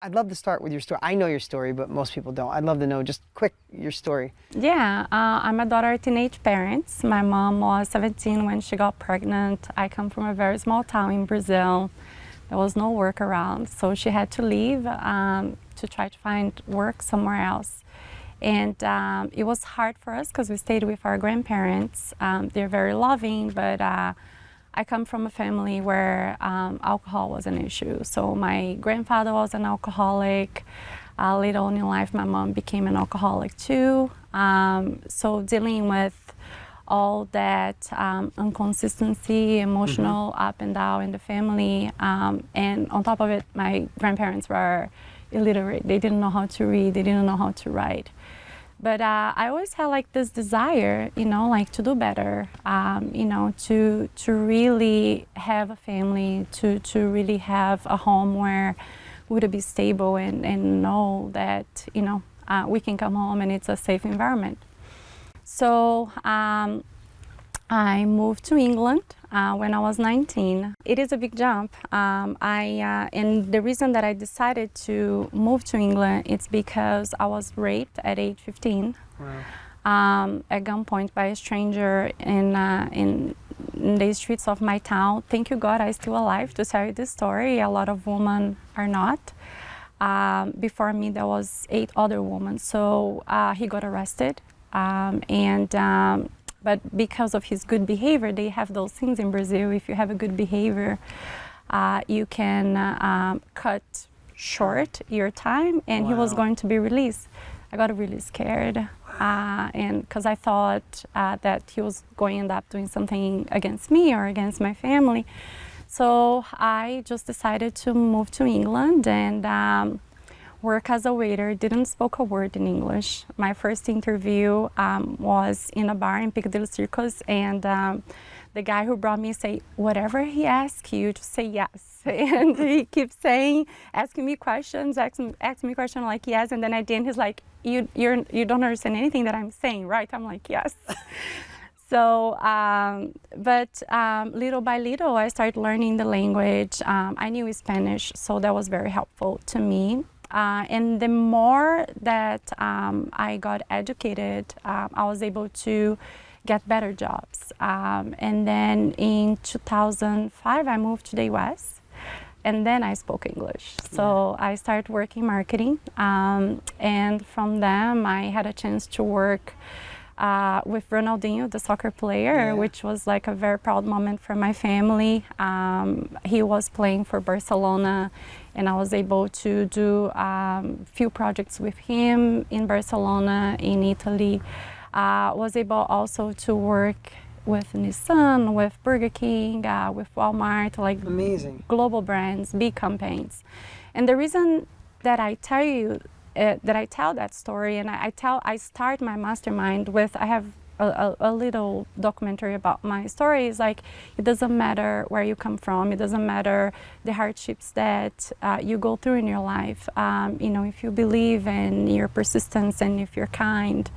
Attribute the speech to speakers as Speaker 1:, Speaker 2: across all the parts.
Speaker 1: I'd love to start with your story. I know your story, but most people don't. I'd love to know just quick your story.
Speaker 2: Yeah, I'm a daughter of teenage parents. My mom was 17 when she got pregnant. I come from a very small town in Brazil. There was no work around, so she had to leave to try to find work somewhere else. And it was hard for us because we stayed with our grandparents. They're very loving, but I come from a family where alcohol was an issue. So my grandfather was an alcoholic. Later on in life, my mom became an alcoholic too. So dealing with all that inconsistency, emotional up and down in the family. And on top of it, my grandparents were illiterate. They didn't know how to read, they didn't know how to write. But I always had like this desire, you know, like to do better, you know, to really have a family, to really have a home where we would be stable and know that, you know, we can come home and it's a safe environment. So I moved to England when I was 19. It is a big jump. And the reason that I decided to move to England is because I was raped at age 15. Wow. At gunpoint by a stranger in the streets of my town. Thank you God I'm still alive to tell you this story. A lot of women are not. Before me there was 8 other women. So he got arrested. But because of his good behavior, they have those things in Brazil. If you have a good behavior, you can cut short your time, and he was going to be released. I got really scared, and because I thought that he was going to end up doing something against me or against my family. So I just decided to move to England and work as a waiter. Didn't speak a word in English. My first interview was in a bar in Piccadilly Circus, and the guy who brought me said, whatever he asks you, just say yes. And he keeps asking me questions like yes, and then at the end he's like, you don't understand anything that I'm saying, right? I'm like, yes. So, but little by little, I started learning the language. I knew Spanish, so that was very helpful to me. And the more that I got educated, I was able to get better jobs. And then in 2005, I moved to the US, and then I spoke English. So I started working marketing, and from them, I had a chance to work with Ronaldinho, the soccer player, which was like a very proud moment for my family. He was playing for Barcelona, and I was able to do few projects with him in Barcelona, in Italy. Was able also to work with Nissan, with Burger King, with Walmart, like
Speaker 1: amazing
Speaker 2: global brands, big campaigns. And the reason that I tell you that I tell that story, and I start my mastermind with, I have a little documentary about my story, is like, it doesn't matter where you come from, it doesn't matter the hardships that you go through in your life. You know, if you believe in your persistence and if you're kind,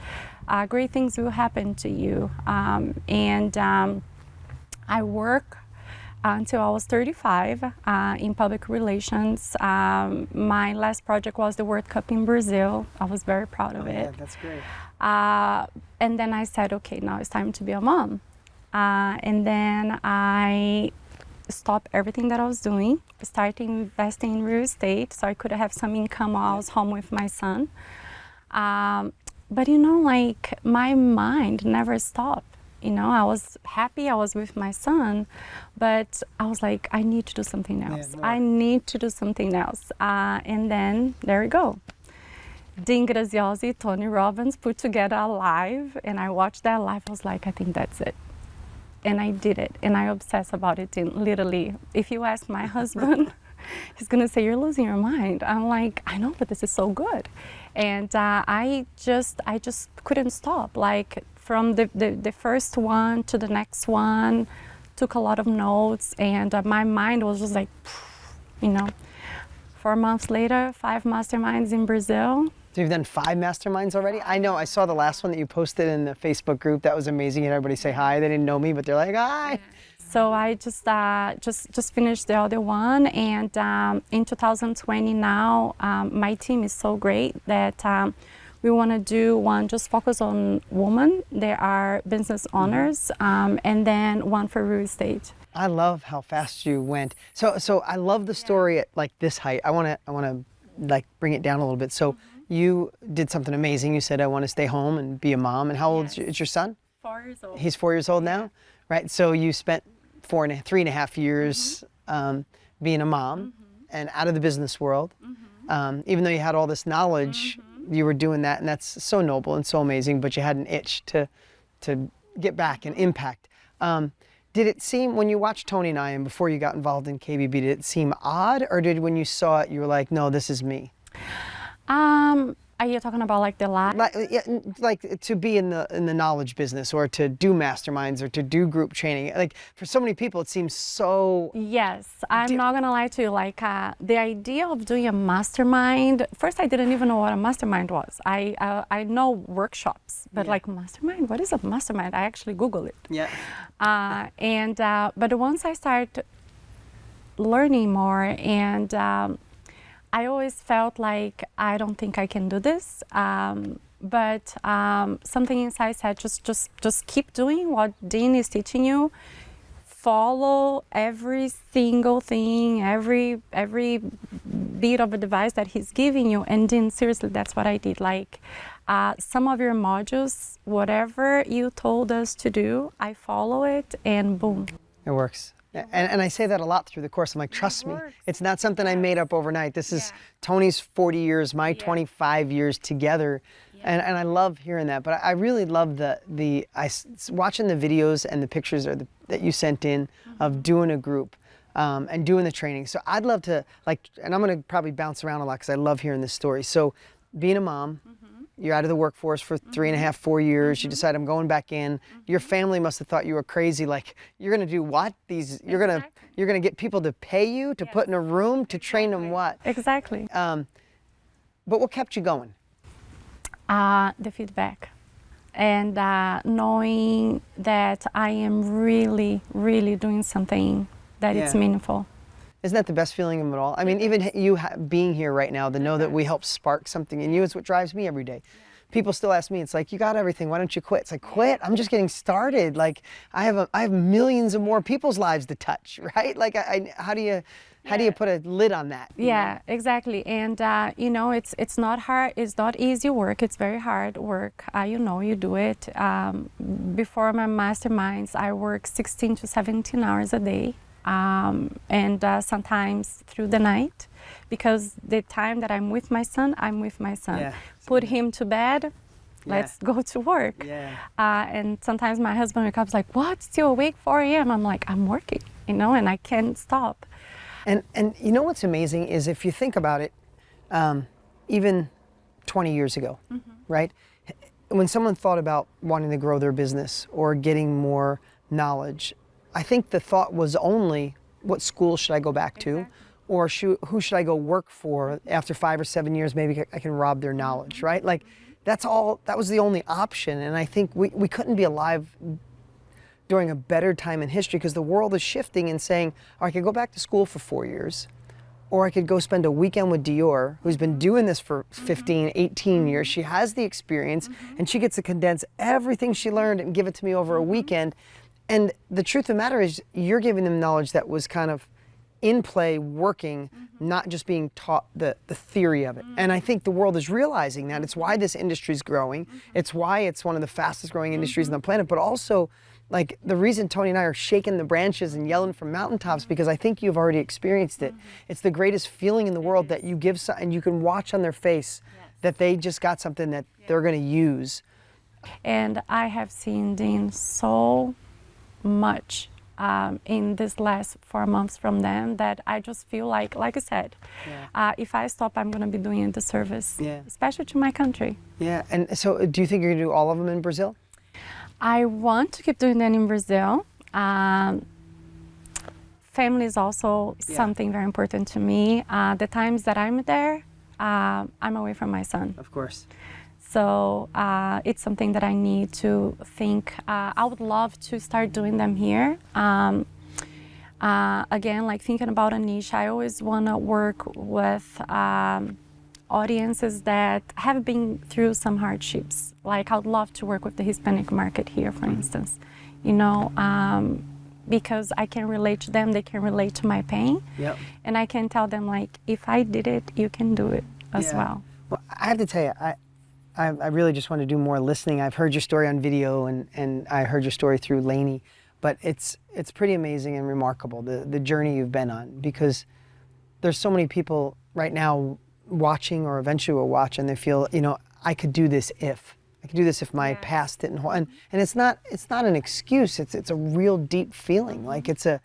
Speaker 2: great things will happen to you. I work until I was 35 in public relations. My last project was the World Cup in Brazil. I was very proud of it.
Speaker 1: Yeah, that's great.
Speaker 2: And then I said, okay, now it's time to be a mom. And then I stopped everything that I was doing, started investing in real estate so I could have some income while I was home with my son. But you know, like, my mind never stopped. You know, I was happy, I was with my son, but I was like, I need to do something else. I need to do something else. And then, there we go. Dean Graziosi, Tony Robbins put together a live, and I watched that live. I was like, I think that's it. And I did it, and I obsess about it. And literally, if you ask my husband, he's gonna say, you're losing your mind. I'm like, I know, but this is so good. And I just couldn't stop. Like, from the first one to the next one, took a lot of notes, and my mind was just like, you know. 4 months later, 5 masterminds in Brazil.
Speaker 1: So you've done 5 masterminds already? I know, I saw the last one that you posted in the Facebook group. That was amazing. And everybody say hi. They didn't know me, but they're like, hi.
Speaker 2: So I just finished the other one, and in 2020 now, my team is so great that we want to do one just focus on women. There are business owners, and then one for real estate.
Speaker 1: I love how fast you went. So I love the story at like this height. I want to like bring it down a little bit. So you did something amazing. You said, I want to stay home and be a mom. And how old is your son?
Speaker 2: 4 years old.
Speaker 1: He's 4 years old now, right? So you spent 3.5 years being a mom and out of the business world. Even though you had all this knowledge, you were doing that, and that's so noble and so amazing. But you had an itch to get back and impact. Did it seem, when you watched Tony and I, and before you got involved in KBB, did it seem odd, or did when you saw it, you were like, no, this is me?
Speaker 2: Are you talking about like the live?
Speaker 1: Like to be in the knowledge business, or to do masterminds, or to do group training. Like for so many people, it seems so.
Speaker 2: Yes, I'm not gonna lie to you. Like the idea of doing a mastermind. First, I didn't even know what a mastermind was. I know workshops, but like mastermind. What is a mastermind? I actually Googled it.
Speaker 1: Yeah.
Speaker 2: But once I started learning more, and I always felt like I don't think I can do this. But something inside said, just keep doing what Dean is teaching you. Follow every single thing, every bit of advice that he's giving you. And Dean, seriously, that's what I did. Like some of your modules, whatever you told us to do, I follow it, and boom.
Speaker 1: It works. And I say that a lot through the course. I'm like, trust me, it's not something I made up overnight. This is Tony's 40 years, my 25 years together. And I love hearing that. But I really love watching the videos and the pictures that you sent in of doing a group and doing the training. So I'd love to, and I'm going to probably bounce around a lot because I love hearing this story. So being a mom, you're out of the workforce for 3.5, 4 years. You decide, I'm going back in. Your family must have thought you were crazy. Like, you're going to do what? You're going to get people to pay you to put in a room to train them what?
Speaker 2: Exactly.
Speaker 1: But what kept you going?
Speaker 2: The feedback, and knowing that I am really, really doing something that is meaningful.
Speaker 1: Isn't that the best feeling of it all? I mean, even you being here right now, to know that we help spark something in you is what drives me every day. People still ask me, it's like, you got everything, why don't you quit? It's like, quit? I'm just getting started. Like, I have millions of more people's lives to touch, right? Like, how do you put a lid on that?
Speaker 2: Yeah, exactly. And it's not hard. It's not easy work. It's very hard work. You do it. Before my masterminds, I work 16 to 17 hours a day. And sometimes through the night, because the time that I'm with my son, I'm with my son.
Speaker 1: Yeah.
Speaker 2: Put him to bed, let's go to work.
Speaker 1: Yeah.
Speaker 2: And sometimes my husband wakes up like, what, still awake 4 a.m.? I'm like, I'm working, and I can't stop.
Speaker 1: And you know what's amazing is, if you think about it, even 20 years ago, right? When someone thought about wanting to grow their business or getting more knowledge, I think the thought was only, what school should I go back to? Or who should I go work for after 5 or 7 years? Maybe I can rob their knowledge, right? Like, that was the only option. And I think we couldn't be alive during a better time in history, because the world is shifting and saying, I could go back to school for 4 years, or I could go spend a weekend with Dior, who's been doing this for 15, 18 years. She has the experience, and she gets to condense everything she learned and give it to me over a weekend. And the truth of the matter is, you're giving them knowledge that was kind of in play, working, not just being taught the theory of it. And I think the world is realizing that. It's why this industry is growing. It's why it's one of the fastest growing industries on the planet. But also, like, the reason Tony and I are shaking the branches and yelling from mountaintops, because I think you've already experienced it. It's the greatest feeling in the world that you give, and you can watch on their face that they just got something that they're going to use.
Speaker 2: And I have seen Dean so much in this last 4 months from them, that I just feel like I said, if I stop, I'm going to be doing a disservice, especially to my country.
Speaker 1: Yeah, and so do you think you're going to do all of them in Brazil?
Speaker 2: I want to keep doing that in Brazil. Family is also something very important to me. The times that I'm there, I'm away from my son.
Speaker 1: Of course.
Speaker 2: So it's something that I need to think. I would love to start doing them here. Again, like thinking about a niche, I always want to work with audiences that have been through some hardships. Like I'd love to work with the Hispanic market here, for instance, you know, because I can relate to them, they can relate to my pain.
Speaker 1: Yep.
Speaker 2: And I can tell them, like, if I did it, you can do it as well.
Speaker 1: Well, I have to tell you, I really just want to do more listening. I've heard your story on video, and I heard your story through Lainey, but it's pretty amazing and remarkable, the journey you've been on, because there's so many people right now watching or eventually will watch, and they feel, you know, I could do this if my past didn't hold. And it's not an excuse. It's a real deep feeling. Like it's a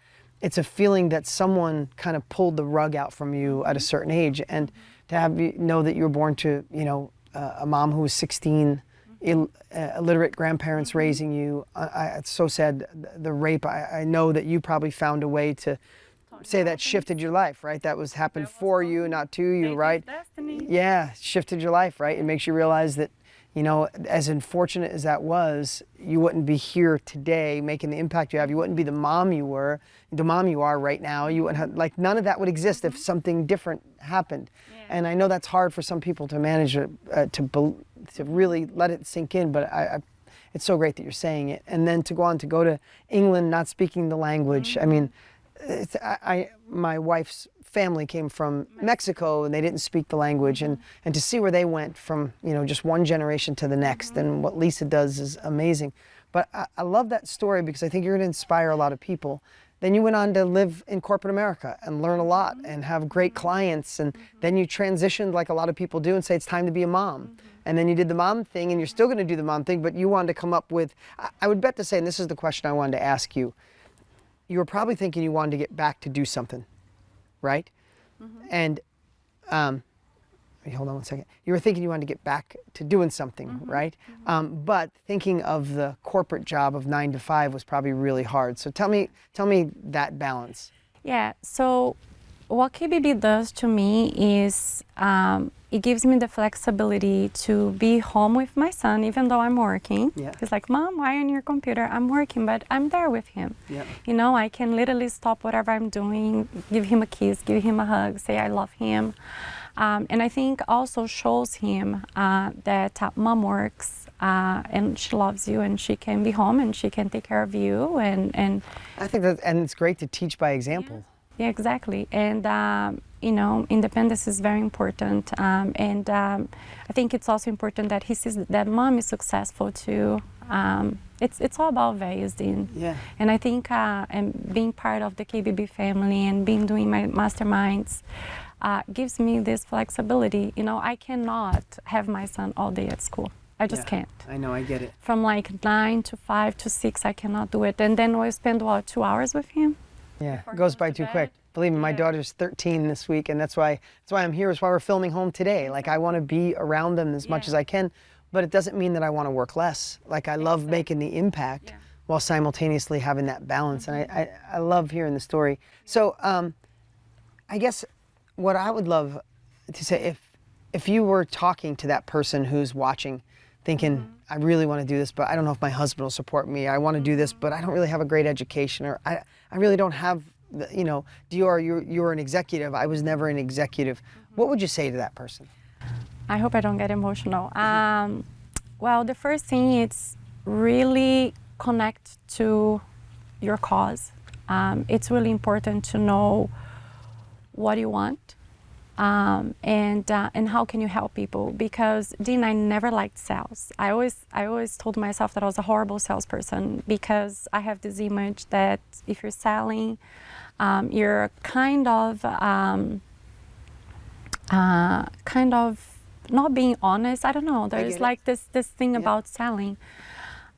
Speaker 1: feeling that someone kind of pulled the rug out from you at a certain age, and to have you know that you were born to, you know, a mom who was 16, illiterate grandparents raising you. It's so sad, the rape. I know that you probably found a way to say that shifted your life, right? That happened for you, not to you, right? Yeah, shifted your life, right? It makes you realize that, you know, as unfortunate as that was, you wouldn't be here today making the impact you have. You wouldn't be the mom you are right now. You wouldn't have, like, none of that would exist if something different happened. Yeah. And I know that's hard for some people to manage, to really let it sink in, but it's so great that you're saying it. And then to go to England, not speaking the language. I mean, my wife's family came from Mexico, and they didn't speak the language, and to see where they went from, you know, just one generation to the next, and what Lisa does is amazing. But I love that story because I think you're going to inspire a lot of people. Then you went on to live in corporate America and learn a lot and have great clients, and then you transitioned like a lot of people do and say it's time to be a mom. And then you did the mom thing, and you're still going to do the mom thing, but you wanted to come up with, I would bet to say, and this is the question I wanted to ask you, you were probably thinking you wanted to get back to do something, right? And hold on one second. You were thinking you wanted to get back to doing something, right? But thinking of the corporate job of 9 to 5 was probably really hard. So tell me that balance.
Speaker 2: Yeah. So what KBB does to me is it gives me the flexibility to be home with my son, even though I'm working.
Speaker 1: Yeah.
Speaker 2: He's like, Mom, why on your computer? I'm working, but I'm there with him.
Speaker 1: Yeah.
Speaker 2: You know, I can literally stop whatever I'm doing, give him a kiss, give him a hug, say I love him. And I think also shows him that Mom works and she loves you, and she can be home and she can take care of you. And
Speaker 1: I think and it's great to teach by example.
Speaker 2: Yeah, exactly. And, you know, independence is very important. And I think it's also important that he sees that Mom is successful too. It's all about values, Dean.
Speaker 1: Yeah.
Speaker 2: And I think and being part of the KBB family and doing my masterminds gives me this flexibility. You know, I cannot have my son all day at school. I just can't.
Speaker 1: I know, I get it.
Speaker 2: From like 9 to 5 to 6, I cannot do it. And then we spend, 2 hours with him?
Speaker 1: Yeah, it goes by too quick. Believe me, my daughter's 13 this week, and that's why I'm here. That's why we're filming home today. Like, I want to be around them as much as I can, but it doesn't mean that I want to work less. Like, I love making the impact while simultaneously having that balance, and I love hearing the story. So, I guess what I would love to say, if you were talking to that person who's watching, thinking, I really want to do this, but I don't know if my husband will support me. I want to do this, but I don't really have a great education, or I really don't have, you know, Dior, you're an executive. I was never an executive. What would you say to that person?
Speaker 2: I hope I don't get emotional. Well, the first thing is really connect to your cause. It's really important to know what you want. And how can you help people? Because Dean, I never liked sales. I always told myself that I was a horrible salesperson, because I have this image that if you're selling, you're kind of not being honest. I don't know. There's like this thing about selling,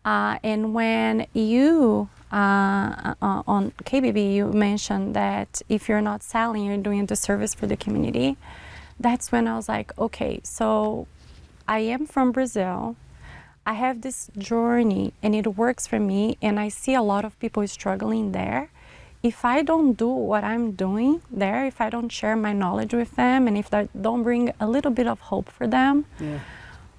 Speaker 2: and when you on KBB, you mentioned that if you're not selling, you're doing a disservice for the community. That's when I was like, okay, so I am from Brazil. I have this journey and it works for me, and I see a lot of people struggling there. If I don't do what I'm doing there, if I don't share my knowledge with them, and if I don't bring a little bit of hope for them,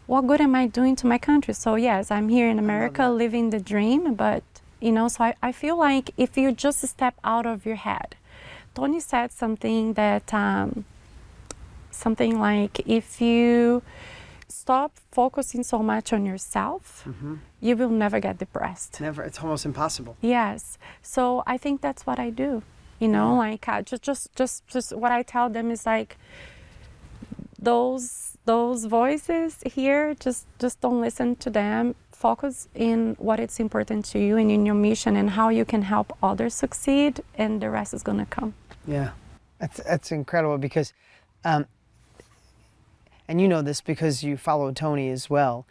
Speaker 2: what good am I doing to my country? So yes, I'm here in America living the dream, but you know. So I feel like if you just step out of your head, Tony said something that something like, if you stop focusing so much on yourself, you will never get depressed.
Speaker 1: Never. It's almost impossible.
Speaker 2: Yes. So I think that's what I do. You know, like just what I tell them is like, those voices here, just don't listen to them. Focus in what is important to you and in your mission and how you can help others succeed, and the rest is gonna come.
Speaker 1: Yeah, that's incredible because, and you know this because you follow Tony as well.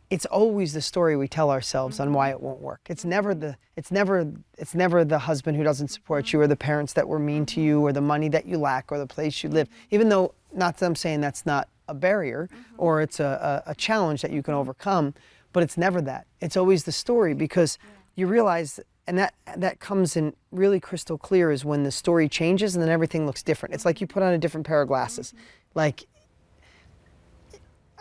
Speaker 1: It's always the story we tell ourselves on why it won't work. It's never the husband who doesn't support you, or the parents that were mean to you, or the money that you lack, or the place you live. Even though, not that I'm saying that's not a barrier or it's a challenge that you can overcome, but it's never that. It's always the story, because you realize, and that comes in really crystal clear, is when the story changes and then everything looks different. It's like you put on a different pair of glasses. Like,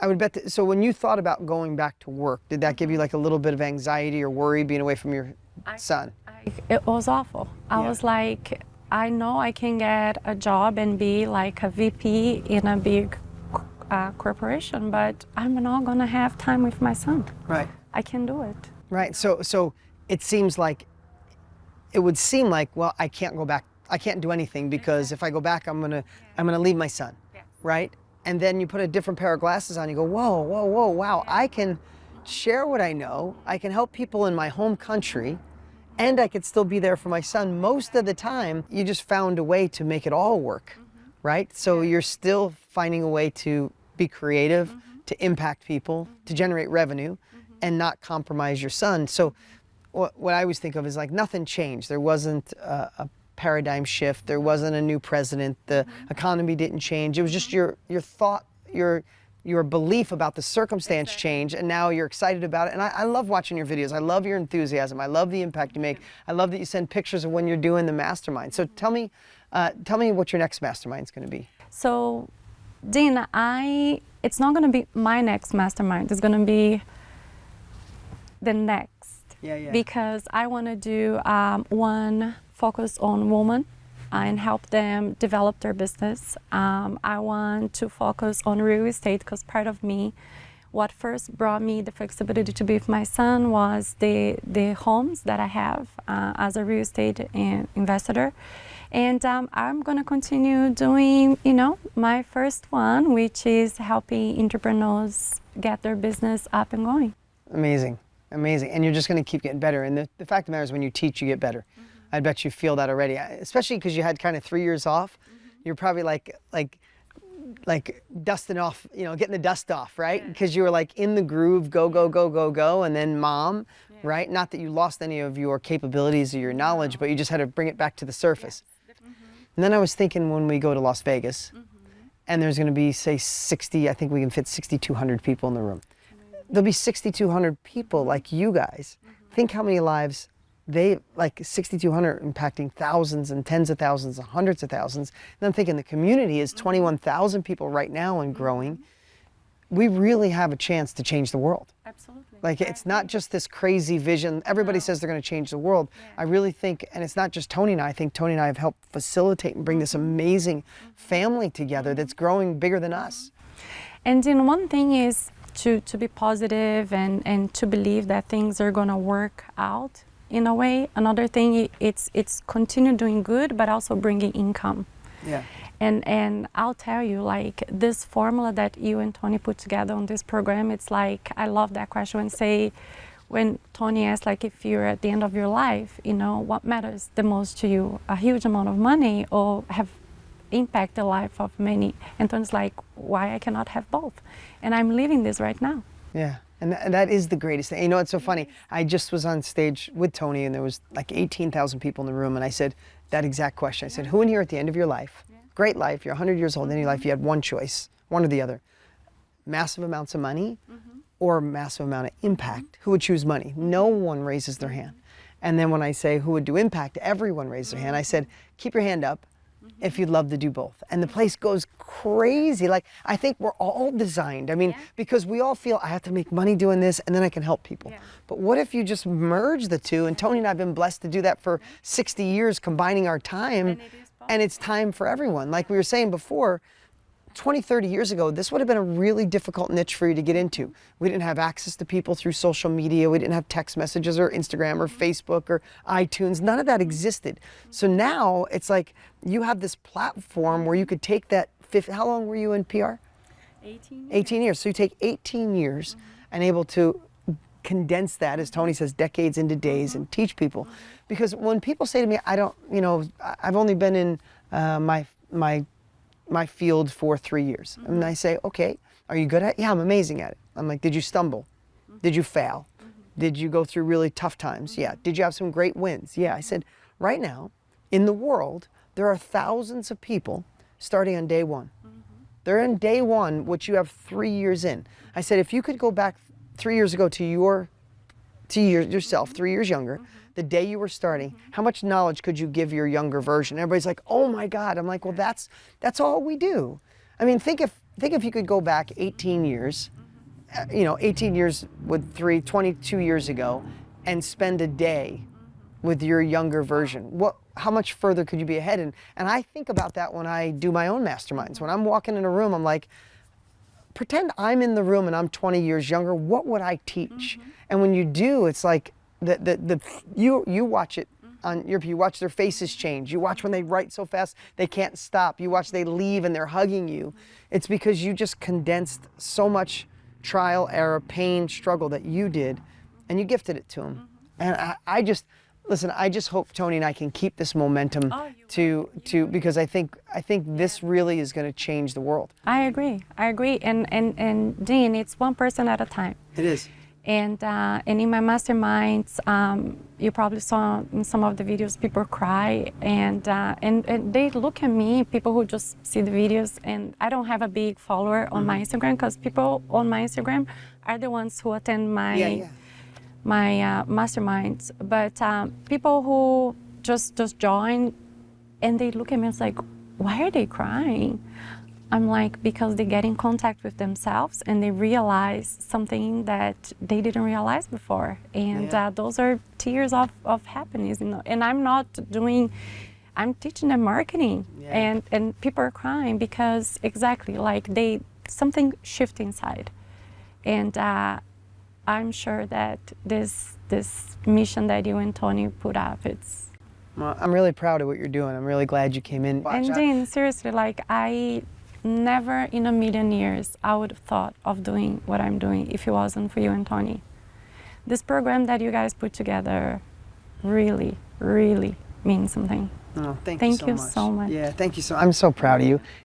Speaker 1: I would bet that, so when you thought about going back to work, did that give you like a little bit of anxiety or worry being away from your son?
Speaker 2: It was awful. I was like, I know I can get a job and be like a VP in a big corporation, but I'm not gonna have time with my son.
Speaker 1: Right.
Speaker 2: I can do it.
Speaker 1: Right. So it seems like, it would seem like, well, I can't go back. I can't do anything, because if I go back, I'm gonna leave my son. Right. And then you put a different pair of glasses on, you go, whoa, wow, I can share what I know, I can help people in my home country, and I could still be there for my son. Most of the time, you just found a way to make it all work, right? So you're still finding a way to be creative, to impact people, to generate revenue, and not compromise your son. So what I always think of is like, nothing changed. There wasn't a paradigm shift. There wasn't a new president. The economy didn't change. It was just your thought, your belief about the circumstance changed, and now you're excited about it. And I love watching your videos. I love your enthusiasm. I love the impact you make. I love that you send pictures of when you're doing the mastermind. So tell me what your next mastermind is going to be.
Speaker 2: So, Dean, it's not going to be my next mastermind. It's going to be the next.
Speaker 1: Yeah.
Speaker 2: Because I want to do one focus on women and help them develop their business. I want to focus on real estate, because part of me, what first brought me the flexibility to be with my son was the homes that I have as a real estate investor. And I'm going to continue doing, my first one, which is helping entrepreneurs get their business up and going.
Speaker 1: Amazing. And you're just going to keep getting better. And the fact of the matter is, when you teach, you get better. I bet you feel that already, especially because you had kind of 3 years off. You're probably like dusting off, getting the dust off, right? Because you were like in the groove, go, and then mom, right? Not that you lost any of your capabilities or your knowledge, but you just had to bring it back to the surface. And then I was thinking, when we go to Las Vegas, and there's going to be, say, 60, I think we can fit 6,200 people in the room. There'll be 6,200 people like you guys. Think how many lives 6,200 impacting thousands and tens of thousands and hundreds of thousands. And I'm thinking the community is 21,000 people right now and growing. We really have a chance to change the world.
Speaker 2: Absolutely.
Speaker 1: Like, it's not just this crazy vision. Everybody says they're going to change the world. I really think, and it's not just Tony and I think Tony and I have helped facilitate and bring this amazing family together that's growing bigger than us.
Speaker 2: And then one thing is to be positive and to believe that things are going to work out. In a way, another thing, it's continue doing good, but also bringing income.
Speaker 1: Yeah.
Speaker 2: And I'll tell you, like, this formula that you and Tony put together on this program, it's like, I love that question. When Tony asked, like, if you're at the end of your life, what matters the most to you, a huge amount of money or have impact the life of many? And Tony's like, why I cannot have both? And I'm living this right now.
Speaker 1: Yeah. And that is the greatest thing. It's so funny. I just was on stage with Tony, and there was like 18,000 people in the room, and I said that exact question. I said, who in here at the end of your life, great life, you're 100 years old, in your life, you had one choice, one or the other, massive amounts of money or massive amount of impact? Who would choose money? No one raises their hand. And then when I say who would do impact, everyone raised their hand. I said, keep your hand up. if you'd love to do both. And the place goes crazy. Like, I think we're all designed. I mean, because we all feel I have to make money doing this and then I can help people. But what if you just merge the two? And Tony and I have been blessed to do that for 60 years, combining our time. And it's time for everyone. Like we were saying before, 20, 30 years ago, this would have been a really difficult niche for you to get into. We didn't have access to people through social media. We didn't have text messages or Instagram or Facebook or iTunes. None of that existed. So now it's like you have this platform where you could take that, how long were you in PR?
Speaker 2: 18 years.
Speaker 1: 18 years. So you take 18 years and able to condense that, as Tony says, decades into days and teach people. Because when people say to me, I don't, you know, I've only been in my field for 3 years. And I say, okay, are you good at it? Yeah, I'm amazing at it. I'm like, did you stumble? Did you fail? Did you go through really tough times? Yeah. Did you have some great wins? Yeah. I said, right now, in the world, there are thousands of people starting on day one. They're in day one, which you have 3 years in. I said, if you could go back 3 years ago to yourself, 3 years younger, the day you were starting, how much knowledge could you give your younger version? Everybody's like, oh my God. I'm like, well, that's all we do. I mean, think if you could go back 18 years, 18 years with 22 years ago, and spend a day with your younger version. How much further could you be ahead? And I think about that when I do my own masterminds. When I'm walking in a room, I'm like, pretend I'm in the room and I'm 20 years younger. What would I teach? And when you do, it's like you watch it you watch their faces change. You watch when they write so fast they can't stop. You watch they leave and they're hugging you. It's because you just condensed so much trial, error, pain, struggle that you did, and you gifted it to them. And I just hope Tony and I can keep this momentum because I think this really is going to change the world.
Speaker 2: I agree. And Dean, it's one person at a time.
Speaker 1: It is.
Speaker 2: And in my masterminds, you probably saw in some of the videos people cry, and they look at me, people who just see the videos, and I don't have a big follower on my Instagram, because people on my Instagram are the ones who attend my masterminds. But people who just join and they look at me, it's like, why are they crying? I'm like, because they get in contact with themselves and they realize something that they didn't realize before. And those are tears of happiness, And I'm teaching them marketing, and people are crying because exactly, like something shift inside. And I'm sure that this mission that you and Tony put up,
Speaker 1: Well, I'm really proud of what you're doing. I'm really glad you came in.
Speaker 2: And Dean, seriously, like I never in a million years I would have thought of doing what I'm doing if it wasn't for you and Tony. This program that you guys put together really, really means something.
Speaker 1: Oh, thank
Speaker 2: you so much.
Speaker 1: Yeah, thank you I'm so proud of you.